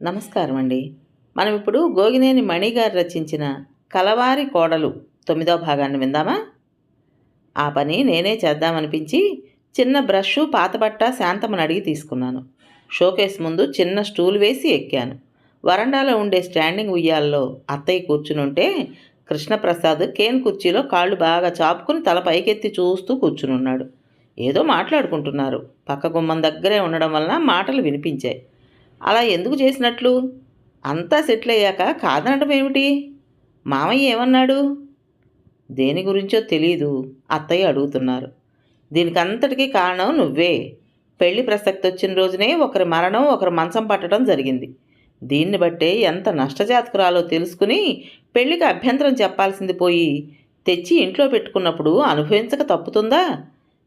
నమస్కారం అండి. మనం ఇప్పుడు గోగినేని మణి గారు రచించిన 'కలవారి కోడలు' 9వ భాగాన్ని విందామా? ఆ పని నేనే చేద్దామనిపించి చిన్న బ్రషు, పాతబట్ట శాంతమ్మని అడిగి తీసుకున్నాను. షోకేస్ ముందు చిన్న స్టూల్ వేసి ఎక్కాను. వరండాలో ఉండే స్టాండింగ్ ఉయ్యాల్లో అత్తయ్య కూర్చునుంటే కృష్ణప్రసాద్ కేన్ కుర్చీలో కాళ్ళు బాగా చాపుకుని తల పైకెత్తి చూస్తూ కూర్చునున్నాడు. ఏదో మాట్లాడుకుంటున్నారు. పక్క గుమ్మం దగ్గరే ఉండడం వలన మాటలు వినిపించాయి. అలా ఎందుకు చేసినట్లు? అంతా సెటిల్ అయ్యాక కాదనడం ఏమిటి? మామయ్య ఏమన్నాడు? దేని గురించో తెలీదు, అత్తయ్య అడుగుతున్నారు. దీనికంతటికీ కారణం నువ్వే. పెళ్లి ప్రసక్తి వచ్చిన రోజునే ఒకరి మరణం, ఒకరు మంచం పట్టడం జరిగింది. దీన్ని బట్టే ఎంత నష్టజాతకురాలో తెలుసుకుని పెళ్లికి అభ్యంతరం చెప్పాల్సింది పోయి తెచ్చి ఇంట్లో పెట్టుకున్నప్పుడు అనుభవించక తప్పుతుందా?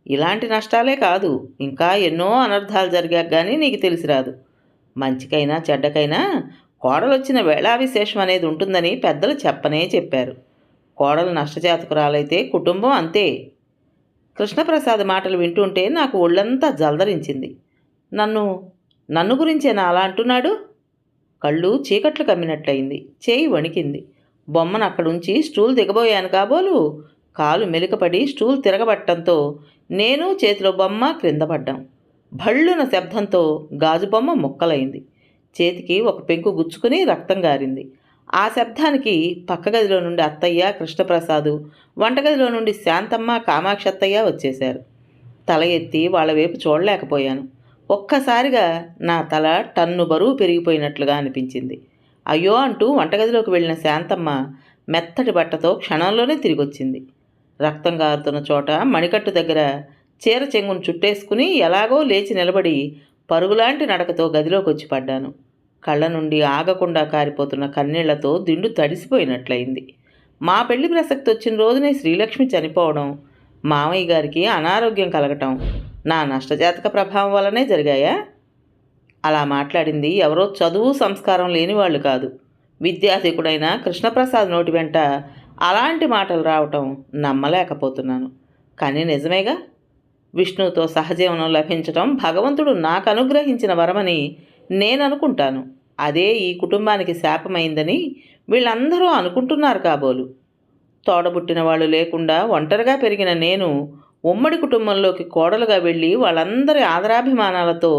ఇలాంటి నష్టాలే కాదు, ఇంకా ఎన్నో అనర్థాలు జరిగాక కానీ నీకు తెలిసి రాదు. మంచికైనా చెడ్డకైనా కోడలొచ్చిన వేళా విశేషం అనేది ఉంటుందని పెద్దలు చెప్పనే చెప్పారు. కోడలు నష్టజాతకురాలైతే కుటుంబం అంతే. కృష్ణప్రసాద్ మాటలు వింటుంటే నాకు ఒళ్ళంతా జలదరించింది. నన్ను నన్ను గురించేనా అలా అంటున్నాడు? కళ్ళు చీకట్లు కమ్మినట్లయింది. చేయి వణికింది. బొమ్మను అక్కడుంచి స్టూల్ దిగబోయాను కాబోలు కాలు మెలికపడి స్టూల్ తిరగబట్టంతో నేను చేతిలో బొమ్మ క్రింద పడ్డాం. భళ్ళున శబ్దంతో గాజు బొమ్మ ముక్కలైంది. చేతికి ఒక పెంకు గుచ్చుకుని రక్తం గారింది. ఆ శబ్దానికి పక్క గదిలో నుండి అత్తయ్య, కృష్ణప్రసాదు, వంటగదిలో నుండి శాంతమ్మ, కామాక్షి అత్తయ్య వచ్చేశారు. తల ఎత్తి వాళ్ళ వైపు చూడలేకపోయాను. ఒక్కసారిగా నా తల టన్ను బరువు పెరిగిపోయినట్లుగా అనిపించింది. అయ్యో అంటూ వంటగదిలోకి వెళ్ళిన శాంతమ్మ మెత్తటి బట్టతో క్షణంలోనే తిరిగొచ్చింది. రక్తం గారుతున్న చోట మణికట్టు దగ్గర చీర చెంగును చుట్టేసుకుని ఎలాగో లేచి నిలబడి పరుగులాంటి నడకతో గదిలోకి వచ్చి పడ్డాను. కళ్ళ నుండి ఆగకుండా కారిపోతున్న కన్నీళ్లతో దిండు తడిసిపోయినట్లయింది. మా పెళ్లి ప్రసక్తి వచ్చిన రోజునే శ్రీలక్ష్మి చనిపోవడం, మామయ్య గారికి అనారోగ్యం కలగటం నా నష్టజాతక ప్రభావం వల్లనే జరిగాయా? అలా మాట్లాడింది ఎవరో చదువు సంస్కారం లేని వాళ్ళు కాదు. విద్యాధికుడైన కృష్ణప్రసాద్ నోటి వెంట అలాంటి మాటలు రావటం నమ్మలేకపోతున్నాను. కానీ నిజమేగా. విష్ణువుతో సహజీవనం లభించటం భగవంతుడు నాకు అనుగ్రహించిన వరమని నేననుకుంటాను. అదే ఈ కుటుంబానికి శాపమైందని వీళ్ళందరూ అనుకుంటున్నారు కాబోలు. తోడబుట్టిన వాళ్ళు లేకుండా ఒంటరిగా పెరిగిన నేను ఉమ్మడి కుటుంబంలోకి కోడలుగా వెళ్ళి వాళ్ళందరి ఆదరాభిమానాలతో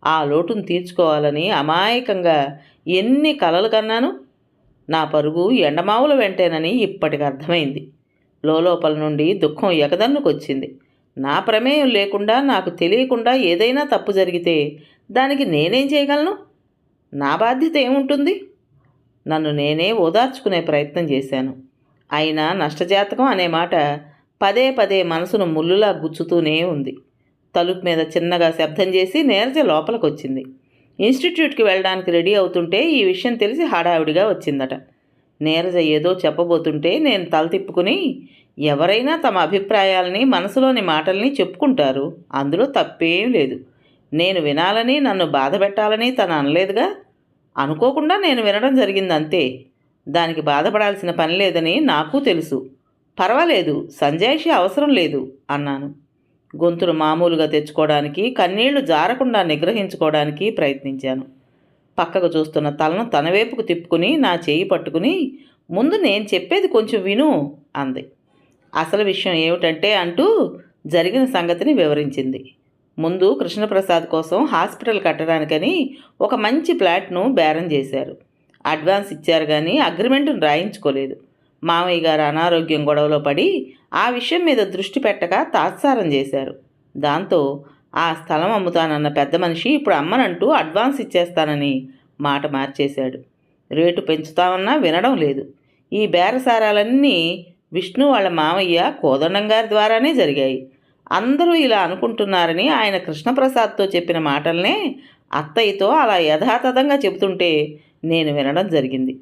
ఆ లోటును తీర్చుకోవాలని అమాయకంగా ఎన్ని కలలు కన్నాను. నా పరుగు ఎండమావుల వెంటేనని ఇప్పటికి అర్థమైంది. లోపల నుండి దుఃఖం ఎగదన్నుకొచ్చింది. నా ప్రమేయం లేకుండా, నాకు తెలియకుండా ఏదైనా తప్పు జరిగితే దానికి నేనేం చేయగలను? నా బాధ్యత ఏముంటుంది? నన్ను నేనే ఓదార్చుకునే ప్రయత్నం చేశాను. అయినా నష్టజాతకం అనే మాట పదే పదే మనసును ముల్లులా గుచ్చుతూనే ఉంది. తలుపు మీద చిన్నగా శబ్దం చేసి నీరజ లోపలికొచ్చింది. ఇన్స్టిట్యూట్కి వెళ్ళడానికి రెడీ అవుతుంటే ఈ విషయం తెలిసి హడావిడిగా వచ్చిందట. నీరజ ఏదో చెప్పబోతుంటే నేను తల తిప్పుకుని, ఎవరైనా తమ అభిప్రాయాలని, మనసులోని మాటల్ని చెప్పుకుంటారు, అందులో తప్పేం లేదు. నేను వినాలని, నన్ను బాధ పెట్టాలని తను అనలేదుగా. అనుకోకుండా నేను వినడం జరిగింది అంతే. దానికి బాధపడాల్సిన పని లేదని నాకు తెలుసు. పర్వాలేదు, సంజాయిషి అవసరం లేదు అన్నాను. గొంతును మామూలుగా తెచ్చుకోవడానికి, కన్నీళ్లు జారకుండా నిగ్రహించుకోవడానికి ప్రయత్నించాను. పక్కకు చూస్తున్న తలను తన వైపుకు తిప్పుకుని నా చేయి పట్టుకుని, ముందు నేను చెప్పేది కొంచెం విను అంది. అసలు విషయం ఏమిటంటే అంటూ జరిగిన సంగతిని వివరించింది. ముందు కృష్ణప్రసాద్ కోసం హాస్పిటల్ కట్టడానికని ఒక మంచి ఫ్లాట్ను బేరం చేశారు. అడ్వాన్స్ ఇచ్చారు కానీ అగ్రిమెంటును రాయించుకోలేదు. మామయ్య గారు అనారోగ్యం గొడవలో పడి ఆ విషయం మీద దృష్టి పెట్టక తాత్సారం చేశారు. దాంతో ఆ స్థలం అమ్ముతానన్న పెద్ద మనిషి ఇప్పుడు అమ్మనంటూ అడ్వాన్స్ ఇచ్చేస్తానని మాట మార్చేశాడు. రేటు పెంచుతామన్నా వినడం లేదు. ఈ బేరసారాలన్నీ విష్ణు వాళ్ళ మామయ్య కోదండం గారి ద్వారానే జరిగాయి. అందరూ ఇలా అనుకుంటున్నారని ఆయన కృష్ణప్రసాద్తో చెప్పిన మాటలనే అత్తయ్యతో అలా యథాతథంగా చెబుతుంటే నేను వినడం జరిగింది.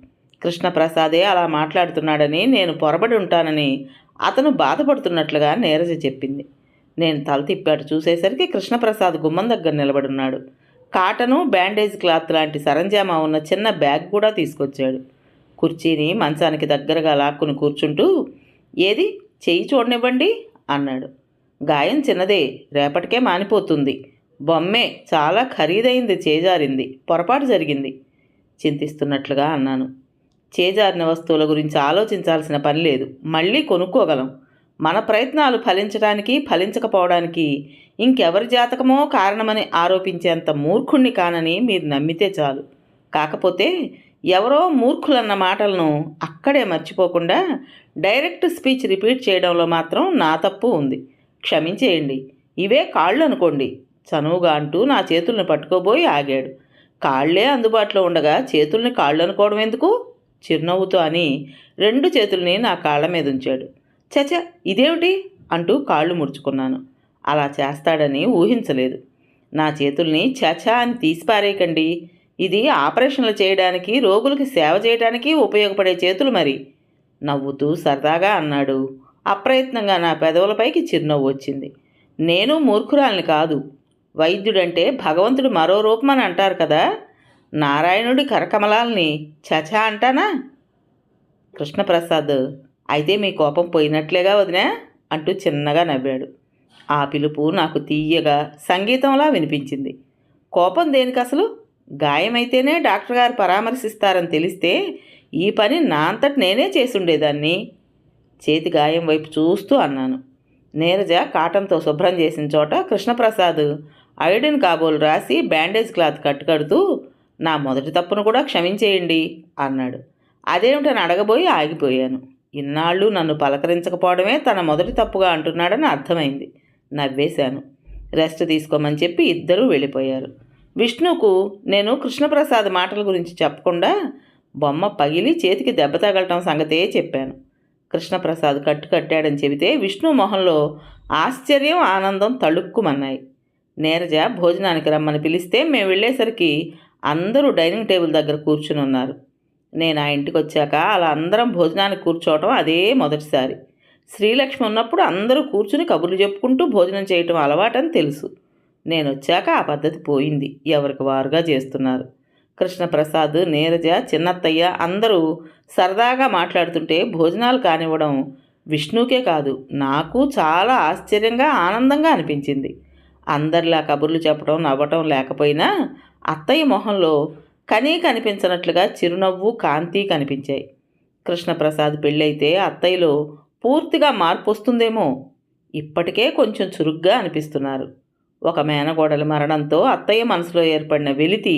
కృష్ణప్రసాదే అలా మాట్లాడుతున్నాడని, నేను పొరబడి ఉంటానని అతను బాధపడుతున్నట్లుగా నీరజ చెప్పింది. నేను తల తిప్పాడు చూసేసరికి కృష్ణప్రసాద్ గుమ్మం దగ్గర నిలబడున్నాడు. కాటను, బ్యాండేజ్ క్లాత్ లాంటి సరంజామా ఉన్న చిన్న బ్యాగ్ కూడా తీసుకొచ్చాడు. కుర్చీని మంచానికి దగ్గరగా లాక్కుని కూర్చుంటూ, ఏది చెయ్యి చూడనివ్వండి అన్నాడు. గాయం చిన్నదే, రేపటికే మానిపోతుంది. బొమ్మే, చాలా ఖరీదైంది, చేజారింది, పొరపాటు జరిగింది. చింతిస్తున్నట్లుగా అన్నాను. చేజారిన వస్తువుల గురించి ఆలోచించాల్సిన పని లేదు, మళ్ళీ కొనుక్కోగలం. మన ప్రయత్నాలు ఫలించడానికి ఫలించకపోవడానికి ఇంకెవరి జాతకమో కారణమని ఆరోపించేంత మూర్ఖుణ్ణి కానని మీరు నమ్మితే చాలు. కాకపోతే ఎవరో మూర్ఖులన్న మాటలను అక్కడే మర్చిపోకుండా డైరెక్ట్ స్పీచ్ రిపీట్ చేయడంలో మాత్రం నా తప్పు ఉంది. క్షమించేయండి. ఇవే కాళ్ళు అనుకోండి, చనువుగా అంటూ నా చేతుల్ని పట్టుకోబోయి ఆగాడు. కాళ్లే అందుబాటులో ఉండగా చేతుల్ని కాళ్ళు అనుకోవడం ఎందుకు? చిరునవ్వుతో అని 2 చేతుల్ని నా కాళ్ళ మీద ఉంచాడు. చచ, ఇదేమిటి అంటూ కాళ్ళు ముడుచుకున్నాను. అలా చేస్తాడని ఊహించలేదు. నా చేతుల్ని చచా అని తీసిపారేయకండి. ఇది ఆపరేషన్లు చేయడానికి, రోగులకి సేవ చేయడానికి ఉపయోగపడే చేతులు మరి. నవ్వుతూ సరదాగా అన్నాడు. అప్రయత్నంగా నా పెదవులపైకి చిరునవ్వు వచ్చింది. నేను మూర్ఖురాల్ని కాదు. వైద్యుడంటే భగవంతుడు మరో రూపమని అంటారు కదా. నారాయణుడి కరకమలాల్ని చచా అంటానా? కృష్ణప్రసాద్, అయితే మీ కోపం పోయినట్లేగా వదినా అంటూ చిన్నగా నవ్వాడు. ఆ పిలుపు నాకు తీయగా సంగీతంలా వినిపించింది. కోపం దేనికి అసలు? గాయమైతేనే డాక్టర్ గారు పరామర్శిస్తారని తెలిస్తే ఈ పని నా అంతటి నేనే చేసుండేదాన్ని. చేతి గాయం వైపు చూస్తూ అన్నాను. నీరజ కాటన్తో శుభ్రం చేసిన చోట కృష్ణప్రసాద్ అయోడిన్ కాబోలు రాసి బ్యాండేజ్ క్లాత్ కట్టుకడుతూ నా మొదటి తప్పును కూడా క్షమించేయండి అన్నాడు. అదేమిటని అడగబోయి ఆగిపోయాను. ఇన్నాళ్ళు నన్ను పలకరించకపోవడమే తన మొదటి తప్పుగా అంటున్నాడని అర్థమైంది. నవ్వేశాను. రెస్ట్ తీసుకోమని చెప్పి ఇద్దరూ వెళ్ళిపోయారు. విష్ణుకు నేను కృష్ణప్రసాద్ మాటల గురించి చెప్పకుండా బొమ్మ పగిలి చేతికి దెబ్బ తగలటం సంగతే చెప్పాను. కృష్ణప్రసాద్ కట్టాడని చెబితే విష్ణు మొహంలో ఆశ్చర్యం, ఆనందం తళుక్కుమన్నాయి. నీరజ భోజనానికి రమ్మని పిలిస్తే మేము వెళ్ళేసరికి అందరూ డైనింగ్ టేబుల్ దగ్గర కూర్చుని ఉన్నారు. నేను ఆ ఇంటికి వచ్చాక అలా అందరం భోజనానికి కూర్చోవటం అదే మొదటిసారి. శ్రీలక్ష్మి ఉన్నప్పుడు అందరూ కూర్చుని కబుర్లు చెప్పుకుంటూ భోజనం చేయటం అలవాటని తెలుసు. నేను వచ్చాక ఆ పద్ధతి పోయింది. ఎవరికి వారుగా చేస్తున్నారు. కృష్ణప్రసాద్, నీరజ, చిన్నత్తయ్య అందరూ సరదాగా మాట్లాడుతుంటే భోజనాలు కానివ్వడం విష్ణుకే కాదు నాకు చాలా ఆశ్చర్యంగా, ఆనందంగా అనిపించింది. అందరిలా కబుర్లు చెప్పడం, నవ్వటం లేకపోయినా అత్తయ్య మొహంలో కనిపించనట్లుగా చిరునవ్వు, కాంతి కనిపించాయి. కృష్ణప్రసాద్ పెళ్ళైతే అత్తయ్యలో పూర్తిగా మార్పు వస్తుందేమో. ఇప్పటికే కొంచెం చురుగ్గా అనిపిస్తున్నారు. ఒక మేనకోడలి మరణంతో అత్తయ్య మనసులో ఏర్పడిన వెలితి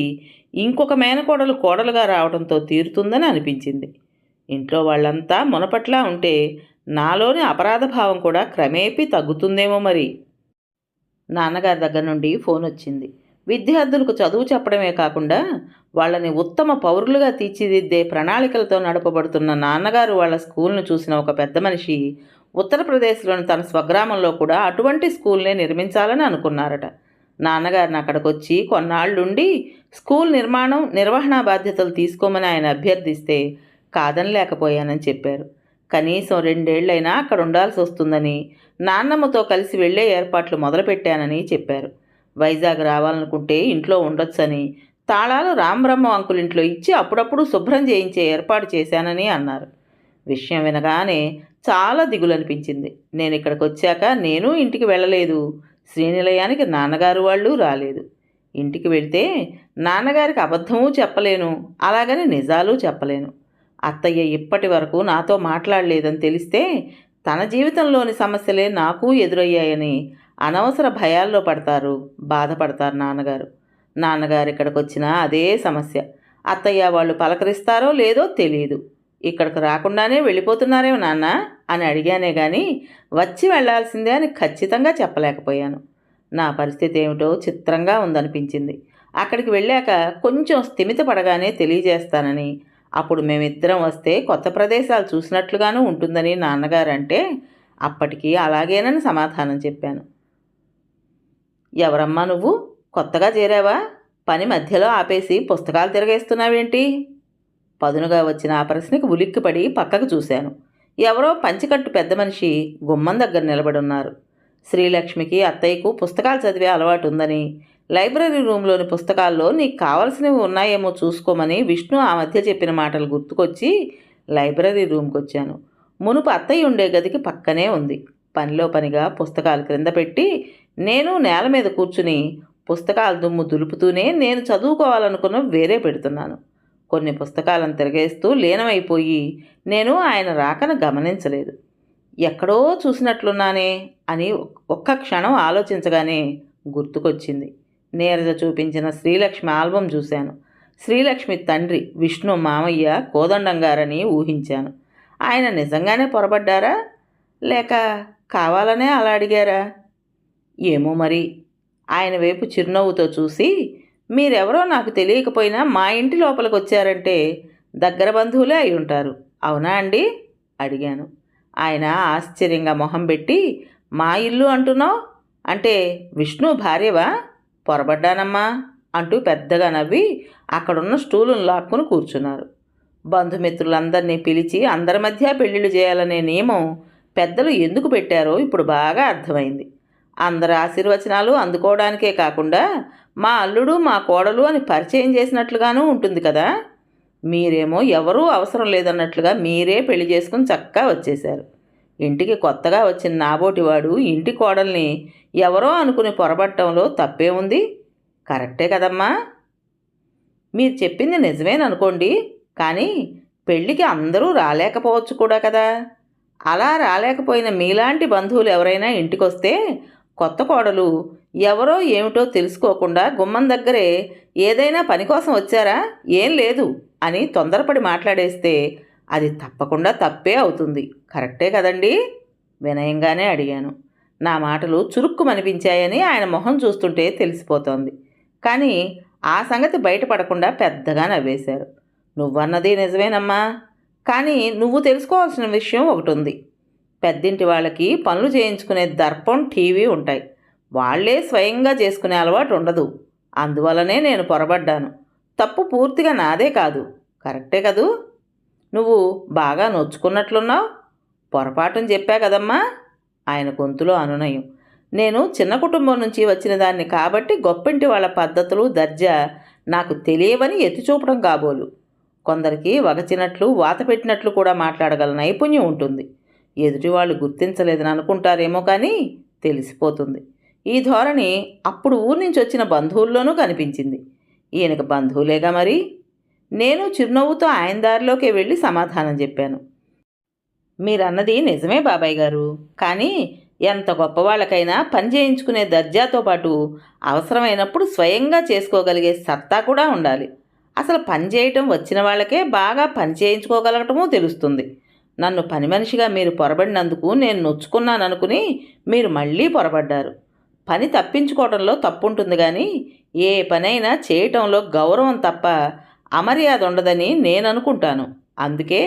ఇంకొక మేనకోడలు కోడలుగా రావడంతో తీరుతుందని అనిపించింది. ఇంట్లో వాళ్ళంతా మునపట్లా ఉంటే నాలోని అపరాధ భావం కూడా క్రమేపీ తగ్గుతుందేమో మరి. నాన్నగారి దగ్గర నుండి ఫోన్ వచ్చింది. విద్యార్థులకు చదువు చెప్పడమే కాకుండా వాళ్ళని ఉత్తమ పౌరులుగా తీర్చిదిద్దే ప్రణాళికలతో నడపబడుతున్న నాన్నగారు వాళ్ళ స్కూల్ను చూసిన ఒక పెద్ద మనిషి ఉత్తరప్రదేశ్లోని తన స్వగ్రామంలో కూడా అటువంటి స్కూల్నే నిర్మించాలని అనుకున్నారట. నాన్నగారిని అక్కడికొచ్చి కొన్నాళ్ళుండి స్కూల్ నిర్మాణం, నిర్వహణ బాధ్యతలు తీసుకోమని ఆయన అభ్యర్థిస్తే కాదనలేకపోయానని చెప్పారు. కనీసం 2 ఏళ్లైనా అక్కడ ఉండాల్సి వస్తుందని, నాన్నమ్మతో కలిసి వెళ్లే ఏర్పాట్లు మొదలుపెట్టానని చెప్పారు. వైజాగ్ రావాలనుకుంటే ఇంట్లో ఉండొచ్చని, తాళాలు రామబ్రహ్మ అంకులింట్లో ఇచ్చి అప్పుడప్పుడు శుభ్రం చేయించే ఏర్పాటు చేశానని అన్నారు. విషయం వినగానే చాలా దిగులనిపించింది. నేను ఇక్కడికి వచ్చాక నేను ఇంటికి వెళ్ళలేదు. శ్రీనిలయానికి నాన్నగారు వాళ్ళు రాలేదు. ఇంటికి వెళ్తే నాన్నగారికి అబద్ధమూ చెప్పలేను, అలాగని నిజాలు చెప్పలేను. అత్తయ్య ఇప్పటి వరకు నాతో మాట్లాడలేదని తెలిస్తే తన జీవితంలోని సమస్యలే నాకు ఎదురయ్యాయని అనవసర భయాల్లో పడతారు, బాధపడతారు నాన్నగారు. నాన్నగారు ఇక్కడికి వచ్చినా అదే సమస్య. అత్తయ్య వాళ్ళు పలకరిస్తారో లేదో తెలియదు. ఇక్కడికి రాకుండానే వెళ్ళిపోతున్నారేమో నాన్న అని అడిగానే కానీ వచ్చి వెళ్లాల్సిందే అని ఖచ్చితంగా చెప్పలేకపోయాను. నా పరిస్థితి ఏమిటో చిత్రంగా ఉందనిపించింది. అక్కడికి వెళ్ళాక కొంచెం స్థిమిత పడగానే తెలియజేస్తానని, అప్పుడు మేమిద్దరం వస్తే కొత్త ప్రదేశాలు చూసినట్లుగానూ ఉంటుందని నాన్నగారు అంటే అప్పటికి అలాగేనని సమాధానం చెప్పాను. ఎవరమ్మా నువ్వు? కొత్తగా చేరావా? పని మధ్యలో ఆపేసి పుస్తకాలు తిరగేస్తున్నావేంటి? పదునుగా వచ్చిన ఆ ప్రశ్నకి ఉలిక్కిపడి పక్కకు చూశాను. ఎవరో పంచికట్టు పెద్ద మనిషి గుమ్మం దగ్గర నిలబడున్నారు. శ్రీలక్ష్మికి, అత్తయ్యకు పుస్తకాలు చదివే అలవాటు ఉందని, లైబ్రరీ రూమ్లోని పుస్తకాల్లో నీకు కావలసినవి ఉన్నాయేమో చూసుకోమని విష్ణు ఆ మధ్య చెప్పిన మాటలు గుర్తుకొచ్చి లైబ్రరీ రూమ్కి వచ్చాను. మునుపు అత్తయ్య ఉండే గదికి పక్కనే ఉంది. పనిలో పనిగా పుస్తకాలు క్రింద పెట్టి నేను నేల మీద కూర్చుని పుస్తకాల దుమ్ము దులుపుతూనే నేను చదువుకోవాలనుకున్న వేరే పెడుతున్నాను. కొన్ని పుస్తకాలను తిరగేస్తూ లీనమైపోయి నేను ఆయన రాకను గమనించలేదు. ఎక్కడో చూసినట్లున్నానే అని ఒక్క క్షణం ఆలోచించగానే గుర్తుకొచ్చింది. నీరజ చూపించిన శ్రీలక్ష్మి ఆల్బం చూశాను. శ్రీలక్ష్మి తండ్రి విష్ణు మామయ్య కోదండం గారని ఊహించాను. ఆయన నిజంగానే పొరబడ్డారా, లేక కావాలనే అలా అడిగారా? ఏమో మరి. ఆయన వైపు చిరునవ్వుతో చూసి, మీరెవరో నాకు తెలియకపోయినా మా ఇంటి లోపలికి వచ్చారంటే దగ్గర బంధువులే అయి ఉంటారు, అవునా అండి అడిగాను. ఆయన ఆశ్చర్యంగా మొహం పెట్టి, మా ఇల్లు అంటున్నావు అంటే విష్ణు భార్యవా? పొరబడ్డానమ్మా అంటూ పెద్దగా నవ్వి అక్కడున్న స్టూలును లాక్కుని కూర్చున్నారు. బంధుమిత్రులందరినీ పిలిచి అందరి మధ్య పెళ్లిళ్ళు చేయాలనే నియమం పెద్దలు ఎందుకు పెట్టారో ఇప్పుడు బాగా అర్థమైంది. అందరి ఆశీర్వచనాలు అందుకోవడానికే కాకుండా మా అల్లుడు మా కోడలు అని పరిచయం చేసినట్లుగానూ ఉంటుంది కదా. మీరేమో ఎవరూ అవసరం లేదన్నట్లుగా మీరే పెళ్లి చేసుకుని చక్కగా వచ్చేశారు. ఇంటికి కొత్తగా వచ్చిన నాబోటివాడు ఇంటి కోడల్ని ఎవరో అనుకుని పొరబట్టంలో తప్పే ఉంది. కరెక్టే కదమ్మా. మీరు చెప్పింది నిజమేననుకోండి, కానీ పెళ్ళికి అందరూ రాలేకపోవచ్చు కూడా కదా. అలా రాలేకపోయిన మీలాంటి బంధువులు ఎవరైనా ఇంటికొస్తే కొత్త కోడలు ఎవరో ఏమిటో తెలుసుకోకుండా గుమ్మం దగ్గరే ఏదైనా పని కోసం వచ్చారా, ఏం లేదు అని తొందరపడి మాట్లాడేస్తే అది తప్పకుండా తప్పే అవుతుంది. కరెక్టే కదండి? వినయంగానే అడిగాను. నా మాటలు చురుక్కుమనిపించాయని ఆయన మొహం చూస్తుంటే తెలిసిపోతోంది. కానీ ఆ సంగతి బయటపడకుండా పెద్దగా నవ్వేశారు. నువ్వన్నది నిజమేనమ్మా, కానీ నువ్వు తెలుసుకోవాల్సిన విషయం ఒకటి ఉంది. పెద్దింటి వాళ్ళకి పనులు చేయించుకునే దర్పం, టీవీ ఉంటాయి. వాళ్లే స్వయంగా చేసుకునే అలవాటు ఉండదు. అందువల్లనే నేను పొరబడ్డాను. తప్పు పూర్తిగా నాదే కాదు. కరెక్టే కదూ? నువ్వు బాగా నొచ్చుకున్నట్లున్నావు. పొరపాటుని చెప్పా కదమ్మా. ఆయన గొంతులో అనునయం. నేను చిన్న కుటుంబం నుంచి వచ్చిన దాన్ని కాబట్టి గొప్పింటి వాళ్ళ పద్ధతులు, దర్జా నాకు తెలియవని ఎత్తిచూపడం కాబోలు. కొందరికి వగచినట్లు, వాత పెట్టినట్లు కూడా మాట్లాడగల నైపుణ్యం ఉంటుంది. ఎదుటివాళ్ళు గుర్తించలేదని అనుకుంటారేమో కానీ తెలిసిపోతుంది. ఈ ధోరణి అప్పుడు ఊరి నుంచి వచ్చిన బంధువుల్లోనూ కనిపించింది. ఈయనకు బంధువులేగా మరి. నేను చిరునవ్వుతో ఆయన దారిలోకి వెళ్ళి సమాధానం చెప్పాను. మీరన్నది నిజమే బాబాయ్ గారు, కానీ ఎంత గొప్పవాళ్ళకైనా పని చేయించుకునే దర్జాతో పాటు అవసరమైనప్పుడు స్వయంగా చేసుకోగలిగే సత్తా కూడా ఉండాలి. అసలు పని చేయటం వచ్చిన వాళ్ళకే బాగా పని చేయించుకోగలగటమూ తెలుస్తుంది. నన్ను పని మనిషిగా మీరు పొరబడినందుకు నేను నొచ్చుకున్నాననుకుని మీరు మళ్ళీ పొరబడ్డారు. పని తప్పించుకోవడంలో తప్పుంటుంది, కానీ ఏ పనైనా చేయటంలో గౌరవం తప్ప అమర్యాద ఉండదని నేను అనుకుంటాను. అందుకే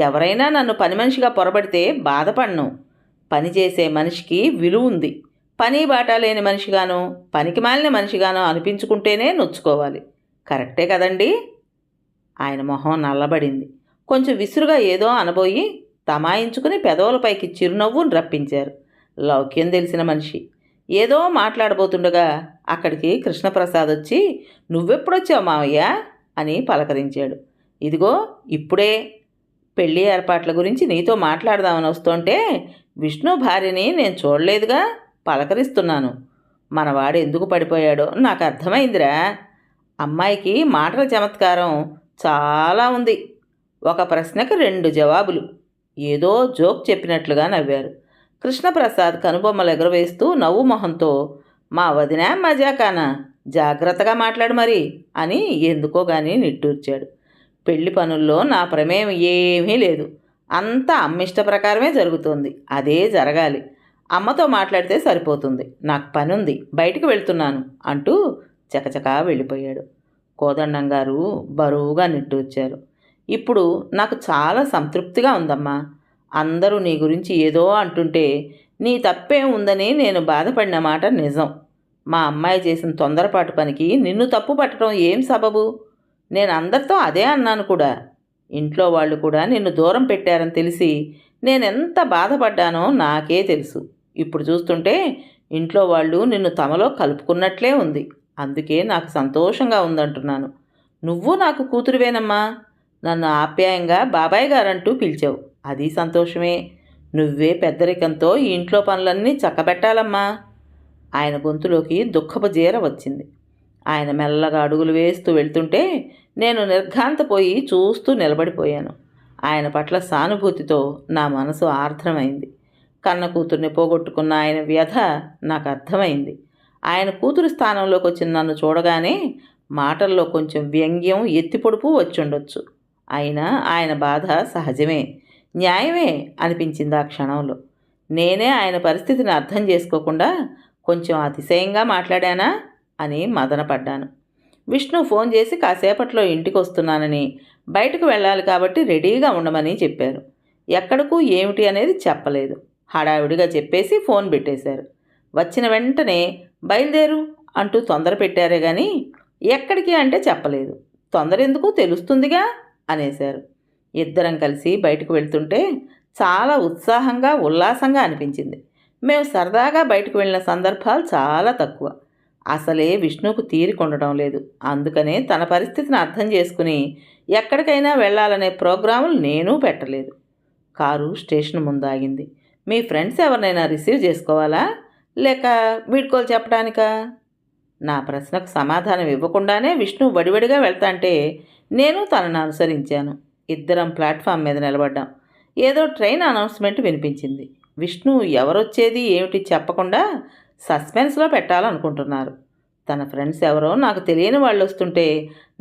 ఎవరైనా నన్ను పని మనిషిగా పొరబడితే బాధపడను. పని చేసే మనిషికి విలువ ఉంది. పని బాట లేని మనిషిగానో, పనికి మాలిన మనిషిగానో అనిపించుకుంటేనే నొచ్చుకోవాలి. కరెక్టే కదండి? ఆయన మొహం నల్లబడింది. కొంచెం విసురుగా ఏదో అనబోయి తమాయించుకుని పెదవులపైకి చిరునవ్వును రప్పించారు. లౌక్యం తెలిసిన మనిషి. ఏదో మాట్లాడబోతుండగా అక్కడికి కృష్ణప్రసాద్ వచ్చి, నువ్వెప్పుడొచ్చావు మావయ్య అని పలకరించాడు. ఇదిగో ఇప్పుడే పెళ్లి ఏర్పాట్ల గురించి నీతో మాట్లాడదామని వస్తుంటే విష్ణు భార్యని నేను చూడలేదుగా, పలకరిస్తున్నాను. మనవాడు ఎందుకు పడిపోయాడో నాకు అర్థమైందిరా. అమ్మాయికి మాటల చమత్కారం చాలా ఉంది. ఒక ప్రశ్నకు 2 జవాబులు. ఏదో జోక్ చెప్పినట్లుగా నవ్వారు. కృష్ణప్రసాద్ కనుబొమ్మలు ఎగరవేస్తూ నవ్వు మొహంతో, మా వదిన మజాకానా, జాగ్రత్తగా మాట్లాడు మరి అని ఎందుకో గాని నిట్టూర్చాడు. పెళ్లి పనుల్లో నా ప్రమేయం ఏమీ లేదు. అంతా అమ్మ ఇష్ట ప్రకారమే జరుగుతోంది. అదే జరగాలి. అమ్మతో మాట్లాడితే సరిపోతుంది. నాకు పని ఉంది, బయటికి వెళ్తున్నాను అంటూ చకచకా వెళ్ళిపోయాడు. కోదండం గారు బరువుగా నిట్టూర్చారు. ఇప్పుడు నాకు చాలా సంతృప్తిగా ఉందమ్మా. అందరూ నీ గురించి ఏదో అంటుంటే నీ తప్పేం ఉందని నేను బాధపడిన మాట నిజం. మా అమ్మాయి చేసిన తొందరపాటు పనికి నిన్ను తప్పు పట్టడం ఏం సబబు? నేను అందరితో అదే అన్నాను కూడా. ఇంట్లో వాళ్ళు కూడా నిన్ను దూరం పెట్టారని తెలిసి నేనెంత బాధపడ్డానో నాకే తెలుసు. ఇప్పుడు చూస్తుంటే ఇంట్లో వాళ్ళు నిన్ను తమలో కలుపుకున్నట్లే ఉంది. అందుకే నాకు సంతోషంగా ఉందంటున్నాను. నువ్వు నాకు కూతురువేనమ్మా. నన్ను ఆప్యాయంగా బాబాయ్ గారంటూ పిలిచావు, అది సంతోషమే. నువ్వే పెద్దరికంతో ఈ ఇంట్లో పనులన్నీ చక్కబెట్టాలమ్మా. ఆయన గొంతులోకి దుఃఖపు జీర వచ్చింది. ఆయన మెల్లగా అడుగులు వేస్తూ వెళ్తుంటే నేను నిర్ఘాంతపోయి చూస్తూ నిలబడిపోయాను. ఆయన పట్ల సానుభూతితో నా మనసు ఆర్ద్రమైంది. కన్న కూతుర్ని పోగొట్టుకున్న ఆయన వ్యధ నాకు అర్థమైంది. ఆయన కూతురు స్థానంలోకి వచ్చిన నన్ను చూడగానే మాటల్లో కొంచెం వ్యంగ్యం, ఎత్తిపొడుపు వచ్చుండొచ్చు. అయినా ఆయన బాధ సహజమే, న్యాయమే అనిపించింది ఆ క్షణంలో. నేనే ఆయన పరిస్థితిని అర్థం చేసుకోకుండా కొంచెం అతిశయంగా మాట్లాడానా అని మదనపడ్డాను. విష్ణు ఫోన్ చేసి కాసేపట్లో ఇంటికి వస్తున్నానని, బయటకు వెళ్ళాలి కాబట్టి రెడీగా ఉండమని చెప్పారు. ఎక్కడకు ఏమిటి అనేది చెప్పలేదు. హడావిడిగా చెప్పేసి ఫోన్ పెట్టేశారు. వచ్చిన వెంటనే బయలుదేరు అంటూ తొందర పెట్టారే కానీ ఎక్కడికి అంటే చెప్పలేదు. తొందర ఎందుకు తెలుస్తుందిగా అనేశారు. ఇద్దరం కలిసి బయటకు వెళ్తుంటే చాలా ఉత్సాహంగా, ఉల్లాసంగా అనిపించింది. మేము సరదాగా బయటకు వెళ్ళిన సందర్భాలు చాలా తక్కువ. అసలే విష్ణుకు తీరికొండడం లేదు. అందుకనే తన పరిస్థితిని అర్థం చేసుకుని ఎక్కడికైనా వెళ్ళాలనే ప్రోగ్రాములు నేనూ పెట్టలేదు. కారు స్టేషన్ ముందు ఆగింది. మీ ఫ్రెండ్స్ ఎవరినైనా రిసీవ్ చేసుకోవాలా, లేక వీడ్కోలు చెప్పడానికా? నా ప్రశ్నకు సమాధానం ఇవ్వకుండానే విష్ణు వడివడిగా వెళ్తాంటే నేను తనను అనుసరించాను. ఇద్దరం ప్లాట్ఫామ్ మీద నిలబడ్డాం. ఏదో ట్రైన్ అనౌన్స్మెంట్ వినిపించింది. విష్ణు ఎవరొచ్చేది ఏమిటి చెప్పకుండా సస్పెన్స్లో పెట్టాలనుకుంటున్నారు. తన ఫ్రెండ్స్ ఎవరో నాకు తెలియని వాళ్ళు వస్తుంటే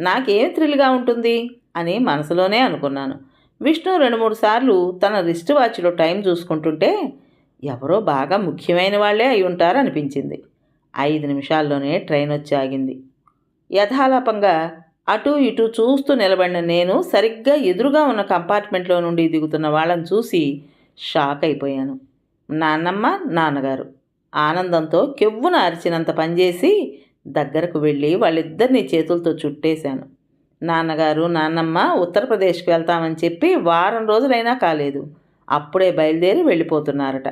నాకేమి థ్రిల్గా ఉంటుంది అని మనసులోనే అనుకున్నాను. విష్ణు 2-3 సార్లు తన రిస్ట్ వాచ్లో టైం చూసుకుంటుంటే ఎవరో బాగా ముఖ్యమైన వాళ్లే అయి ఉంటారనిపించింది. 5 నిమిషాల్లోనే ట్రైన్ వచ్చి ఆగింది. యథాలాపంగా అటూ ఇటూ చూస్తూ నిలబడిన నేను సరిగ్గా ఎదురుగా ఉన్న కంపార్ట్మెంట్లో నుండి దిగుతున్న వాళ్ళని చూసి షాక్ అయిపోయాను. నాన్నమ్మ, నాన్నగారు. ఆనందంతో కెవ్వున అరిచినంత పనిచేసి దగ్గరకు వెళ్ళి వాళ్ళిద్దరినీ చేతులతో చుట్టేశాను. నాన్నగారు, నాన్నమ్మ ఉత్తరప్రదేశ్కి వెళ్తామని చెప్పి 1 వారం రోజులైనా కాలేదు. అప్పుడే బయలుదేరి వెళ్ళిపోతున్నారట.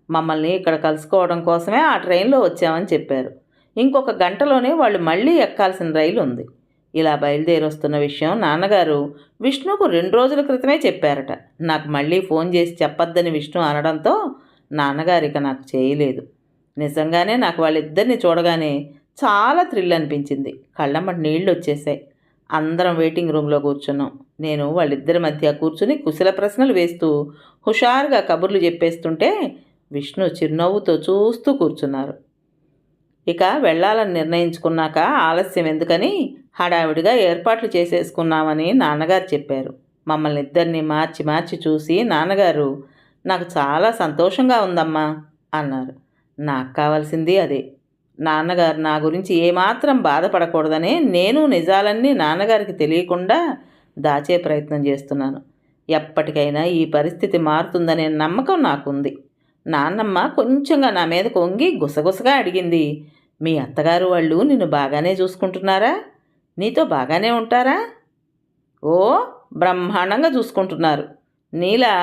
మమ్మల్ని ఇక్కడ కలుసుకోవడం కోసమే ఆ ట్రైన్లో వచ్చామని చెప్పారు. ఇంకొక గంటలోనే వాళ్ళు మళ్ళీ ఎక్కాల్సిన రైలు ఉంది. ఇలా బయలుదేరి వస్తున్న విషయం నాన్నగారు విష్ణుకు 2 రోజుల క్రితమే చెప్పారట. నాకు మళ్ళీ ఫోన్ చేసి చెప్పొద్దని విష్ణు అనడంతో నాన్నగారు ఇక నాకు చేయలేదు. నిజంగానే నాకు వాళ్ళిద్దరిని చూడగానే చాలా థ్రిల్ అనిపించింది. కళ్ళమ్మటి నీళ్లు వచ్చేసాయి. అందరం వెయిటింగ్ రూమ్లో కూర్చున్నాం. నేను వాళ్ళిద్దరి మధ్య కూర్చుని కుశల ప్రశ్నలు వేస్తూ హుషారుగా కబుర్లు చెప్పేస్తుంటే విష్ణు చిరునవ్వుతో చూస్తూ కూర్చున్నారు. ఇక వెళ్ళాలని నిర్ణయించుకున్నాక ఆలస్యం ఎందుకని హడావిడిగా ఏర్పాట్లు చేసేసుకున్నామని నాన్నగారు చెప్పారు. మమ్మల్ని ఇద్దరిని మార్చి మార్చి చూసి నాన్నగారు, నాకు చాలా సంతోషంగా ఉందమ్మా అన్నారు. నాకు కావాల్సింది అదే. నాన్నగారు నా గురించి ఏమాత్రం బాధపడకూడదనే నేను నిజాలన్నీ నాన్నగారికి తెలియకుండా దాచే ప్రయత్నం చేస్తున్నాను. ఎప్పటికైనా ఈ పరిస్థితి మారుతుందనే నమ్మకం నాకుంది. నాన్నమ్మ కొంచెంగా నా మీదకు వంగి గుసగుసగా అడిగింది, మీ అత్తగారు వాళ్ళు నిన్ను బాగానే చూసుకుంటున్నారా? నీతో బాగానే ఉంటారా? ఓ, బ్రహ్మాండంగా చూసుకుంటున్నారు. నీలా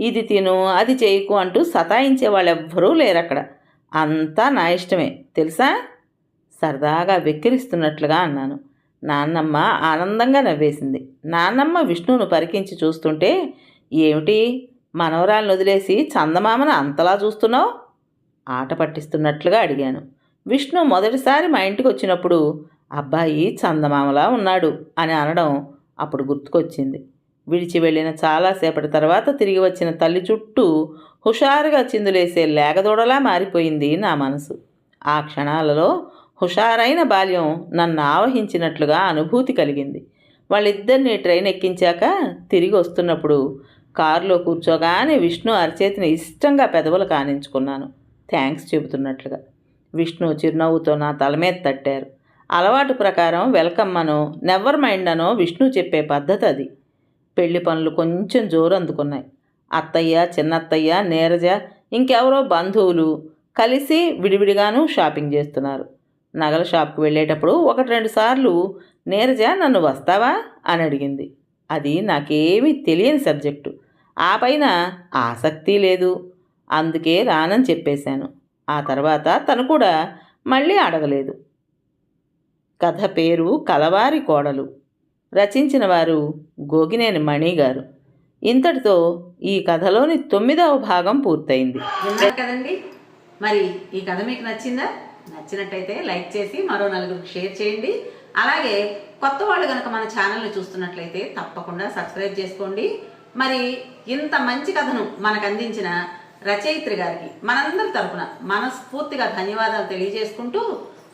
ఇది తిను అది చేయకు అంటూ సతాయించే వాళ్ళెవ్వరూ లేరక్కడ. అంతా నా ఇష్టమే తెలుసా? సరదాగా వెక్కిరిస్తున్నట్లుగా అన్నాను. నాన్నమ్మ ఆనందంగా నవ్వేసింది. నాన్నమ్మ విష్ణువును పరికించి చూస్తుంటే, ఏమిటి మనవరాలను వదిలేసి చందమామను అంతలా చూస్తున్నావు? ఆట పట్టిస్తున్నట్లుగా అడిగాను. విష్ణు మొదటిసారి మా ఇంటికి వచ్చినప్పుడు అబ్బాయి చందమామలా ఉన్నాడు అని అనడం అప్పుడు గుర్తుకొచ్చింది. విడిచి వెళ్ళిన చాలాసేపటి తర్వాత తిరిగి వచ్చిన తల్లి చుట్టూ హుషారుగా చిందులేసే లేగదూడలా మారిపోయింది నా మనసు. ఆ క్షణాలలో హుషారైన బాల్యం నన్ను ఆవహించినట్లుగా అనుభూతి కలిగింది. వాళ్ళిద్దరినీ ట్రైన్ ఎక్కించాక తిరిగి వస్తున్నప్పుడు కారులో కూర్చోగానే విష్ణు అరచేతిని ఇష్టంగా పెదవులు కానించుకున్నాను, థ్యాంక్స్ చెబుతున్నట్లుగా. విష్ణు చిరునవ్వుతో నా తల మీద తట్టారు. అలవాటు ప్రకారం వెల్కమ్ అనో నెవర్ మైండ్ అనో విష్ణు చెప్పే పద్ధతి అది. పెళ్లి పనులు కొంచెం జోరు అందుకున్నాయి. అత్తయ్య, చిన్నత్తయ్య, నీరజ, ఇంకెవరో బంధువులు కలిసి విడివిడిగాను షాపింగ్ చేస్తున్నారు. నగల షాప్కి వెళ్ళేటప్పుడు 1-2 సార్లు నీరజ నన్ను వస్తావా అని అడిగింది. అది నాకేమీ తెలియని సబ్జెక్టు. ఆ పైన ఆసక్తి లేదు. అందుకే రానని చెప్పేశాను. ఆ తర్వాత తను కూడా మళ్ళీ అడగలేదు. కథ పేరు కలవారి కోడలు. రచించిన వారు గోగినేని మణి గారు. ఇంతటితో ఈ కథలోని 9వ భాగం పూర్తయింది. విన్నారు కదండి. మరి ఈ కథ మీకు నచ్చిందా? నచ్చినట్టయితే లైక్ చేసి మరో నలుగురికి షేర్ చేయండి. అలాగే కొత్త వాళ్ళు కనుక మన ఛానల్ని చూస్తున్నట్లయితే తప్పకుండా సబ్స్క్రైబ్ చేసుకోండి. మరి ఇంత మంచి కథను మనకు అందించిన రచయిత్రి గారికి మనందరి తరపున మనస్ఫూర్తిగా ధన్యవాదాలు తెలియజేసుకుంటూ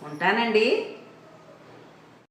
ఉంటానండి.